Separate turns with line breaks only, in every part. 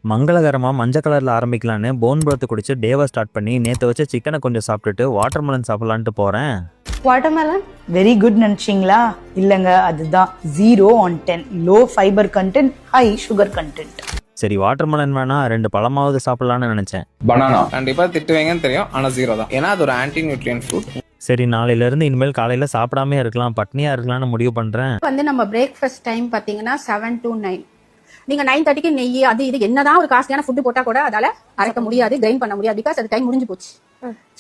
மங்களகரமா மஞ்சள் கலர்ல ஆரம்பிக்கலான்னு phone broth குடிச்சு டேவை ஸ்டார்ட் பண்ணி நேத்து வச்ச சிக்கனை கொஞ்சம் சாப்பிட்டுட்டு வாட்டர்மெலன் சாப்பிடலான்ட்டு போறேன்.
வாட்டர்மெலன் வெரி குட் நினச்சிங்களா? இல்லைங்க, அதுதான் 0 on 10. Low fibre content, high sugar content.
சரி வாட்டர்மெலன் வேணா 2 பழமாவது சாப்பிடலான்னு நினைச்சேன்.
பனானா கண்டிப்பா திட்டுவீங்கன்னு தெரியும், ஆனா 0 தான். ஏன்னா அது ஒரு ஆன்டி நியூட்ரியன் ஃப்ரூட்.
சரி நாளையில இருந்து இனிமேல் காலையில சாப்பிடாமே இருக்கலாம், பட்னியா இருக்கலாம்னு முடிவு பண்றேன்.
நம்ம பிரேக்ஃபாஸ்ட் டைம் பாத்தீங்கன்னா 7 to 9. நீங்க 9:30க்கு நெய் அது இது என்னதான் ஒரு காஸ்ட்லியான ஃபுட் போட்டா கூட அதால அரைக்க முடியாது, கிரைண்ட் பண்ண முடியாது, பிகாஸ் அது டைம் முடிஞ்சு போச்சு.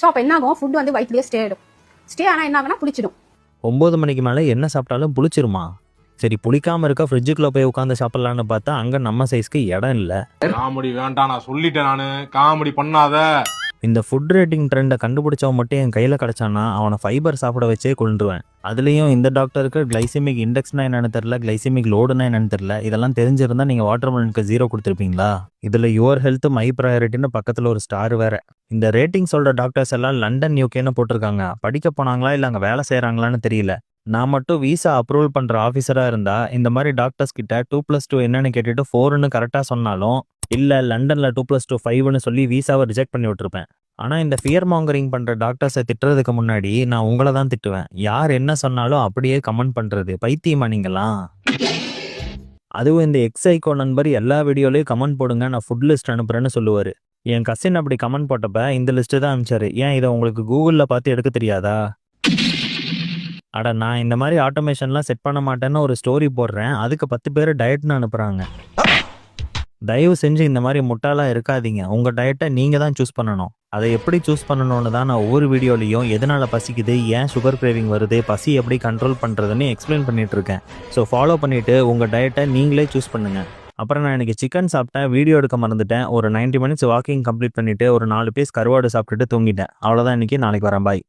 சோ அப்ப என்ன ஆகும், ஃபுட் வந்து வயிற்றுலயே ஸ்டே ஆனா என்ன ஆகுனா புளிச்சிடும்.
9 மணிக்கு மேல என்ன சாப்பிட்டாலும் புளிச்சிருமா? சரி புளிக்காம இருக்க ஃப்ரிட்ஜுக்குள்ள போய் உட்காந்து சாப்பிடலான்னு பார்த்தா அங்க நம்ம சைஸ்க்கு இடம் இல்ல.
காமெடி வேண்டாம், நான் சொல்லிட்டேன், நானு காமெடி பண்ணாத.
இந்த ஃபுட் ரேட்டிங் ட்ரெண்டை கண்டுபிடிச்சவன் மட்டும் என் கையில் கிடச்சானா அவனை ஃபைபர் சாப்பிட வச்சே கொண்டுருவேன். அதுலேயும் இந்த டாக்டருக்கு கிளைசிமிக் இண்டெக்ஸ்னா என்னன்னு தெரில, கிளைசிமிக் லோடுனா என்னன்னு தெரில. இதெல்லாம் தெரிஞ்சிருந்தா நீங்கள் வாட்டர்மெலனுக்கு 0 கொடுத்துருப்பீங்களா? இதில் யுவர் ஹெல்த் மை ப்ரையாரிட்டின்னு பக்கத்தில் ஒரு ஸ்டார் வேற. இந்த ரேட்டிங் சொல்கிற டாக்டர்ஸ் எல்லாம் லண்டன் யூகேன்னு போட்டிருக்காங்க. படிக்க போனாங்களா இல்லை அங்கே வேலை செய்கிறாங்களான்னு தெரியல. நான் மட்டும் விசா அப்ரூவல் பண்ணுற ஆஃபீஸராக இருந்தால் இந்த மாதிரி டாக்டர்ஸ் கிட்ட 2+2 என்னன்னு கேட்டுட்டு 4ன்னு கரெக்டாக சொன்னாலும் இல்லை லண்டனில் 2+2 5ன்னு சொல்லி விசாவை ரிஜெக்ட் பண்ணி விட்டுருப்பேன். ஆனால் இந்த ஃபியர் மாங்கரிங் பண்ணுற டாக்டர்ஸை திட்டுறதுக்கு முன்னாடி நான் உங்களை தான் திட்டுவேன். யார் என்ன சொன்னாலும் அப்படியே கமெண்ட் பண்ணுறது பைத்தியமா நீங்களாம்? அதுவும் இந்த எக்ஸைக்கோ நண்பர் எல்லா வீடியோலையும் கமெண்ட் போடுங்க, நான் ஃபுட் லிஸ்ட் அனுப்புகிறேன்னு சொல்லுவார். என் கசின் அப்படி கமெண்ட் போட்டப்ப இந்த லிஸ்ட்டு தான் அனுப்பிச்சாரு. ஏன் இதை உங்களுக்கு கூகுளில் பார்த்து எடுக்க தெரியாதா? அட நான் இந்த மாதிரி ஆட்டோமேஷன்லாம் செட் பண்ண மாட்டேன்னு ஒரு ஸ்டோரி போடுறேன், அதுக்கு 10 பேர் டயட்னு அனுப்புகிறாங்க. தயவு செஞ்சு இந்த மாதிரி முட்டாளாக இருக்காதீங்க. உங்கள் டயட்டை நீங்கள் தான் சூஸ் பண்ணணும். அதை எப்படி சூஸ் பண்ணணும்னு தான் நான் ஒவ்வொரு வீடியோலையும் எதனால் பசிக்குது, ஏன் சுகர் கிரேவிங் வருது, பசி எப்படி கண்ட்ரோல் பண்ணுறதுன்னு எக்ஸ்பிளைன் பண்ணிகிட்ருக்கேன். ஸோ ஃபாலோ பண்ணிவிட்டு உங்கள் டயட்டை நீங்களே சூஸ் பண்ணுங்கள். அப்புறம் நான் இன்றைக்கி சிக்கன் சாப்பிட்டேன், வீடியோ எடுக்க மறந்துட்டேன். ஒரு 90 மினிட்ஸ் வாக்கிங் கம்ப்ளீட் பண்ணிவிட்டு ஒரு 4 பீஸ் கருவாடு சாப்பிட்டுட்டு தூங்கிட்டேன். அவ்வளோதான் இன்றைக்கி. நாளைக்கு வரேன், பாய்.